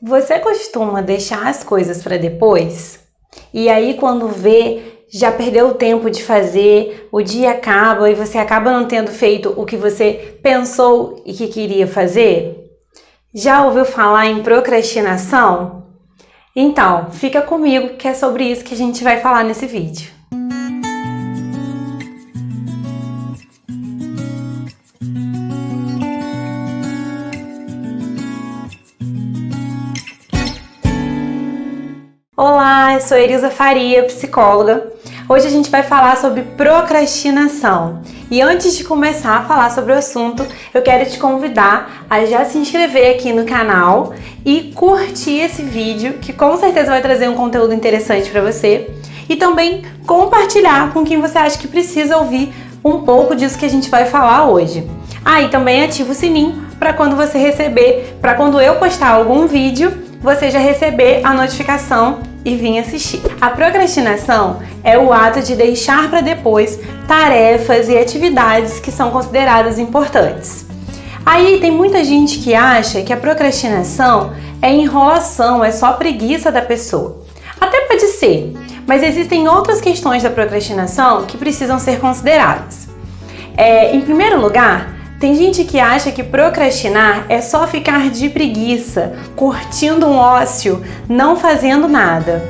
Você costuma deixar as coisas para depois? E aí quando vê, já perdeu o tempo de fazer, o dia acaba e você acaba não tendo feito o que você pensou e que queria fazer? Já ouviu falar em procrastinação? Então, fica comigo que é sobre isso que a gente vai falar nesse vídeo. Olá, eu sou Elisa Faria, psicóloga. Hoje a gente vai falar sobre procrastinação. E antes de começar a falar sobre o assunto, eu quero te convidar a já se inscrever aqui no canal e curtir esse vídeo, que com certeza vai trazer um conteúdo interessante para você. E também compartilhar com quem você acha que precisa ouvir um pouco disso que a gente vai falar hoje. E também ativa o sininho para quando você receber, para quando eu postar algum vídeo, você já receber a notificação e vir assistir. A procrastinação é o ato de deixar para depois tarefas e atividades que são consideradas importantes. Aí tem muita gente que acha que a procrastinação é enrolação, é só preguiça da pessoa. Até pode ser, mas existem outras questões da procrastinação que precisam ser consideradas. Em primeiro lugar, tem gente que acha que procrastinar é só ficar de preguiça, curtindo um ócio, não fazendo nada.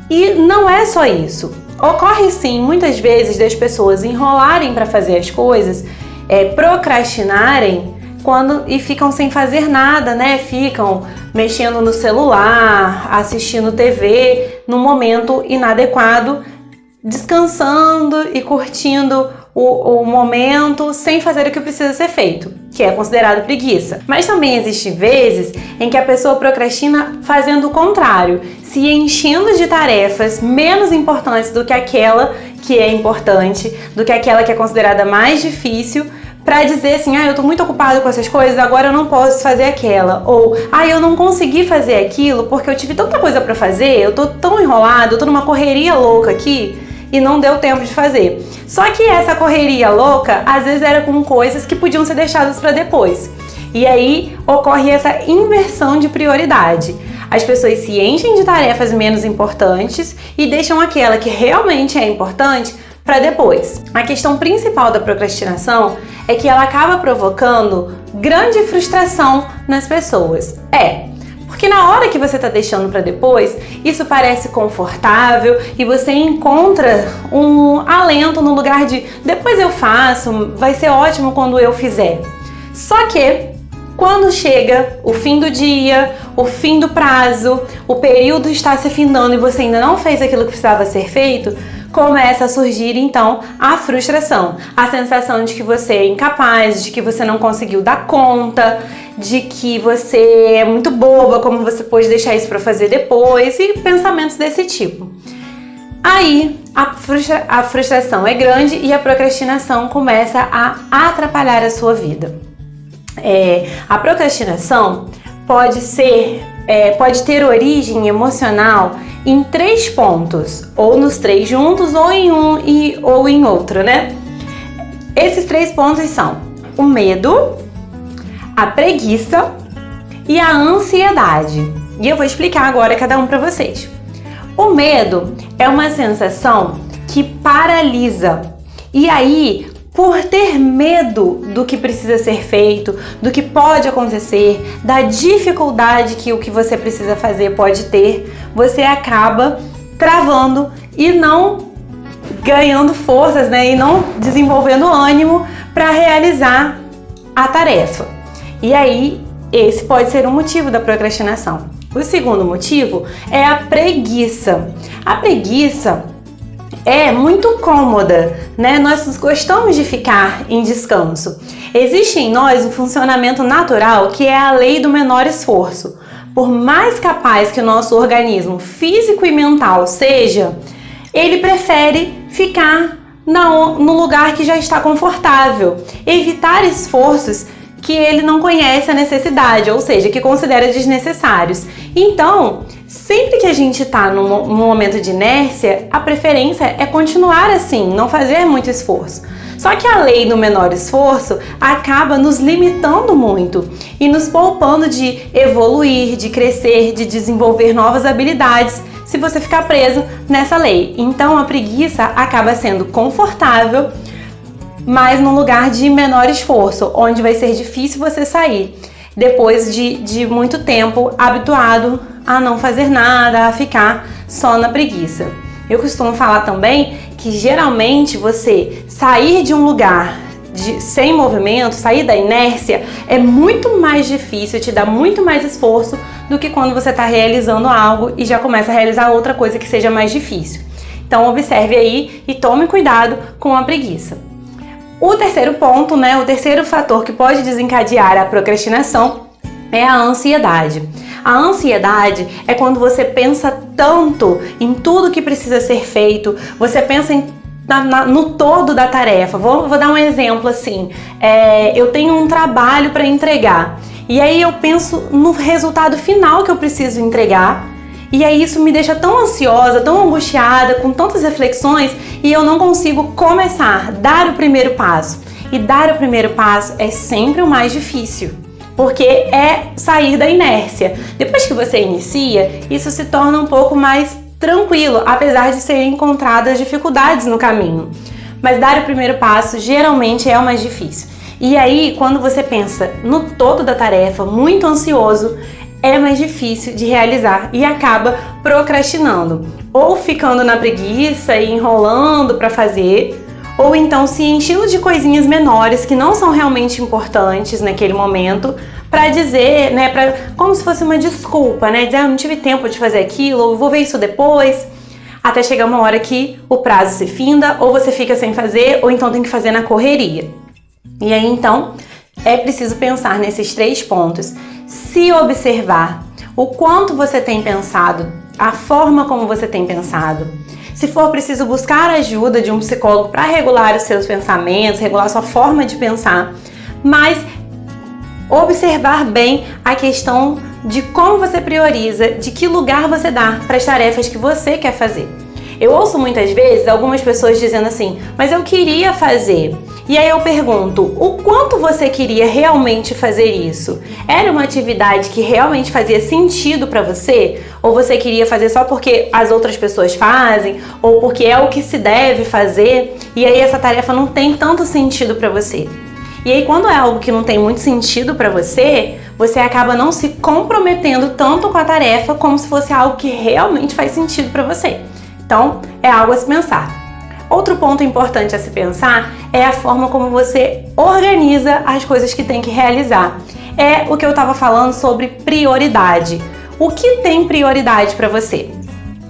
E não é só isso. Ocorre sim, muitas vezes, das pessoas enrolarem para fazer as coisas, procrastinarem e ficam sem fazer nada, né? Ficam mexendo no celular, assistindo TV, num momento inadequado, descansando e curtindo o momento sem fazer o que precisa ser feito, que é considerado preguiça. Mas também existem vezes em que a pessoa procrastina fazendo o contrário, se enchendo de tarefas menos importantes do que aquela que é importante, do que aquela que é considerada mais difícil, para dizer assim, eu tô muito ocupado com essas coisas, agora eu não posso fazer aquela. Ou, eu não consegui fazer aquilo porque eu tive tanta coisa para fazer, eu tô tão enrolado, eu tô numa correria louca aqui, e não deu tempo de fazer. Só que essa correria louca, às vezes era com coisas que podiam ser deixadas para depois. E aí ocorre essa inversão de prioridade. As pessoas se enchem de tarefas menos importantes e deixam aquela que realmente é importante para depois. A questão principal da procrastinação é que ela acaba provocando grande frustração nas pessoas. Porque na hora que você está deixando para depois, isso parece confortável e você encontra um alento no lugar de depois eu faço, vai ser ótimo quando eu fizer. Só que quando chega o fim do dia, o fim do prazo, o período está se findando e você ainda não fez aquilo que precisava ser feito, começa a surgir então a frustração, a sensação de que você é incapaz, de que você não conseguiu dar conta, de que você é muito boba, como você pode deixar isso para fazer depois, e pensamentos desse tipo. Aí a frustração é grande e a procrastinação começa a atrapalhar a sua vida. A procrastinação pode ter origem emocional em 3 pontos, ou nos 3 juntos, ou em um ou em outro, né? Esses 3 pontos são o medo, a preguiça e a ansiedade. E eu vou explicar agora cada um para vocês. O medo é uma sensação que paralisa. E aí, por ter medo do que precisa ser feito, do que pode acontecer, da dificuldade que o que você precisa fazer pode ter, você acaba travando e não ganhando forças, né? E não desenvolvendo ânimo para realizar a tarefa. E aí, esse pode ser um motivo da procrastinação. O segundo motivo é a preguiça. A preguiça é muito cômoda, né? Nós gostamos de ficar em descanso. Existe em nós um funcionamento natural que é a lei do menor esforço. Por mais capaz que o nosso organismo físico e mental seja, ele prefere ficar no lugar que já está confortável, evitar esforços que ele não conhece a necessidade, ou seja, que considera desnecessários. Então, sempre que a gente está num momento de inércia, a preferência é continuar assim, não fazer muito esforço. Só Só que a lei do menor esforço acaba nos limitando muito e nos poupando de evoluir, de crescer, de desenvolver novas habilidades se você ficar preso nessa lei. Então a preguiça acaba sendo confortável, mas num lugar de menor esforço, onde vai ser difícil você sair depois de muito tempo habituado a não fazer nada, a ficar só na preguiça. Eu costumo falar também que geralmente você sair de um lugar sem movimento, sair da inércia, é muito mais difícil, te dá muito mais esforço do que quando você está realizando algo e já começa a realizar outra coisa que seja mais difícil. Então observe aí e tome cuidado com a preguiça. O terceiro ponto, o terceiro fator que pode desencadear a procrastinação é a ansiedade. A ansiedade é quando você pensa tanto em tudo que precisa ser feito, você pensa no todo da tarefa. Vou dar um exemplo assim, eu tenho um trabalho para entregar e aí eu penso no resultado final que eu preciso entregar e aí isso me deixa tão ansiosa, tão angustiada, com tantas reflexões e eu não consigo começar, dar o primeiro passo. E dar o primeiro passo é sempre o mais difícil, porque é sair da inércia. Depois que você inicia, isso se torna um pouco mais tranquilo, apesar de serem encontradas dificuldades no caminho. Mas dar o primeiro passo geralmente é o mais difícil. E aí, quando você pensa no todo da tarefa, muito ansioso, é mais difícil de realizar e acaba procrastinando. Ou ficando na preguiça e enrolando para fazer, ou então se enchendo de coisinhas menores que não são realmente importantes naquele momento, para dizer, como se fosse uma desculpa, dizer, não tive tempo de fazer aquilo, ou vou ver isso depois, até chegar uma hora que o prazo se finda, ou você fica sem fazer, ou então tem que fazer na correria. E aí então, é preciso pensar nesses 3 pontos, se observar o quanto você tem pensado, a forma como você tem pensado. Se for preciso buscar a ajuda de um psicólogo para regular os seus pensamentos, regular a sua forma de pensar, mas observar bem a questão de como você prioriza, de que lugar você dá para as tarefas que você quer fazer. Eu ouço muitas vezes algumas pessoas dizendo assim, mas eu queria fazer. E aí eu pergunto, o quanto você queria realmente fazer isso? Era uma atividade que realmente fazia sentido para você? Ou você queria fazer só porque as outras pessoas fazem? Ou porque é o que se deve fazer? E aí essa tarefa não tem tanto sentido para você. E aí quando é algo que não tem muito sentido para você, você acaba não se comprometendo tanto com a tarefa como se fosse algo que realmente faz sentido para você. Então, é algo a se pensar. Outro ponto importante a se pensar é a forma como você organiza as coisas que tem que realizar. É o que eu estava falando sobre prioridade. O que tem prioridade para você?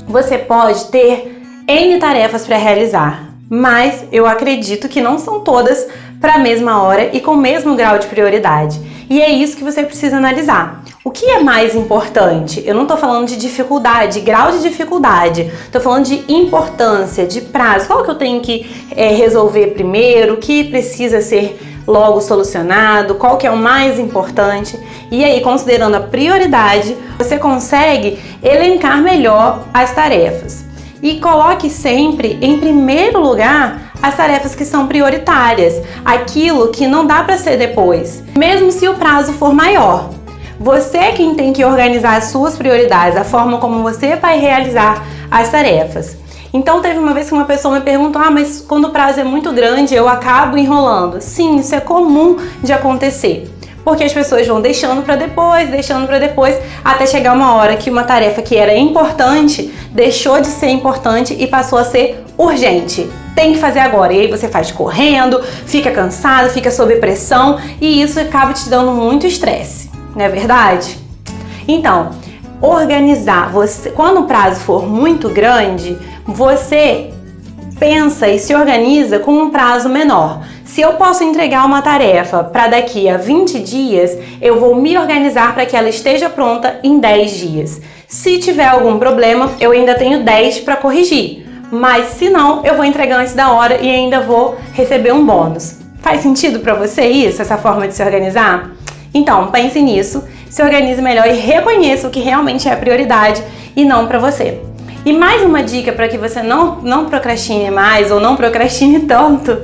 Você pode ter N tarefas para realizar, mas eu acredito que não são todas para a mesma hora e com o mesmo grau de prioridade. E é isso que você precisa analisar. O que é mais importante? Eu não estou falando de dificuldade, grau de dificuldade. Estou falando de importância, de prazo. Qual que eu tenho que resolver primeiro? O que precisa ser logo solucionado? Qual que é o mais importante? E aí, considerando a prioridade, você consegue elencar melhor as tarefas. E coloque sempre em primeiro lugar as tarefas que são prioritárias, aquilo que não dá para ser depois, mesmo se o prazo for maior. Você é quem tem que organizar as suas prioridades, a forma como você vai realizar as tarefas. Então teve uma vez que uma pessoa me perguntou, mas quando o prazo é muito grande eu acabo enrolando. Sim, isso é comum de acontecer, porque as pessoas vão deixando para depois, até chegar uma hora que uma tarefa que era importante deixou de ser importante e passou a ser urgente. Tem que fazer agora, e aí você faz correndo, fica cansado, fica sob pressão e isso acaba te dando muito estresse, não é verdade? Então, organizar, quando o prazo for muito grande, você pensa e se organiza com um prazo menor. Se eu posso entregar uma tarefa para daqui a 20 dias, eu vou me organizar para que ela esteja pronta em 10 dias. Se tiver algum problema, eu ainda tenho 10 para corrigir. Mas se não, eu vou entregar antes da hora e ainda vou receber um bônus. Faz sentido para você isso, essa forma de se organizar? Então, pense nisso, se organize melhor e reconheça o que realmente é a prioridade e não para você. E mais uma dica para que você não procrastine mais ou não procrastine tanto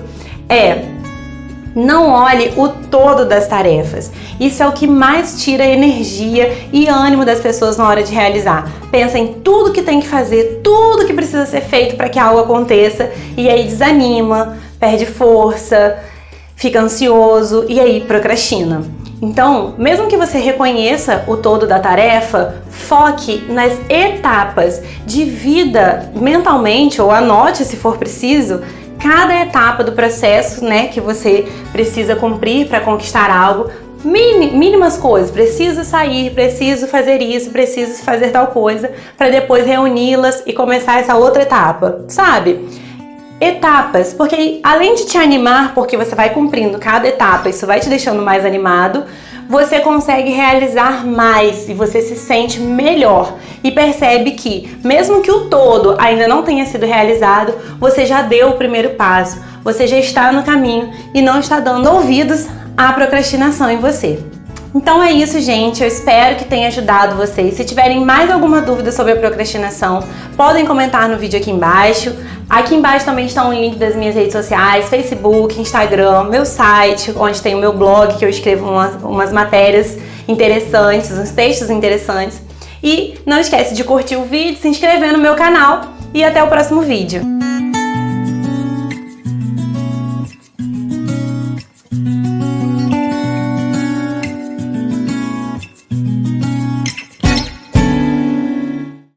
não olhe o todo das tarefas. Isso é o que mais tira energia e ânimo das pessoas na hora de realizar. Pensa em tudo que tem que fazer, tudo que precisa ser feito para que algo aconteça e aí desanima, perde força, fica ansioso e aí procrastina. Então, mesmo que você reconheça o todo da tarefa, foque nas etapas, divida mentalmente ou anote se for preciso cada etapa do processo, né, que você precisa cumprir para conquistar algo. Mínimas coisas, preciso sair, preciso fazer isso, preciso fazer tal coisa, para depois reuni-las e começar essa outra etapa, sabe? Etapas, porque além de te animar, porque você vai cumprindo cada etapa, isso vai te deixando mais animado, você consegue realizar mais e você se sente melhor e percebe que, mesmo que o todo ainda não tenha sido realizado, você já deu o primeiro passo, você já está no caminho e não está dando ouvidos à procrastinação em você. Então é isso, gente. Eu espero que tenha ajudado vocês. Se tiverem mais alguma dúvida sobre a procrastinação, podem comentar no vídeo aqui embaixo. Aqui embaixo também está um link das minhas redes sociais, Facebook, Instagram, meu site, onde tem o meu blog, que eu escrevo umas matérias interessantes, uns textos interessantes. E não esquece de curtir o vídeo, se inscrever no meu canal e até o próximo vídeo.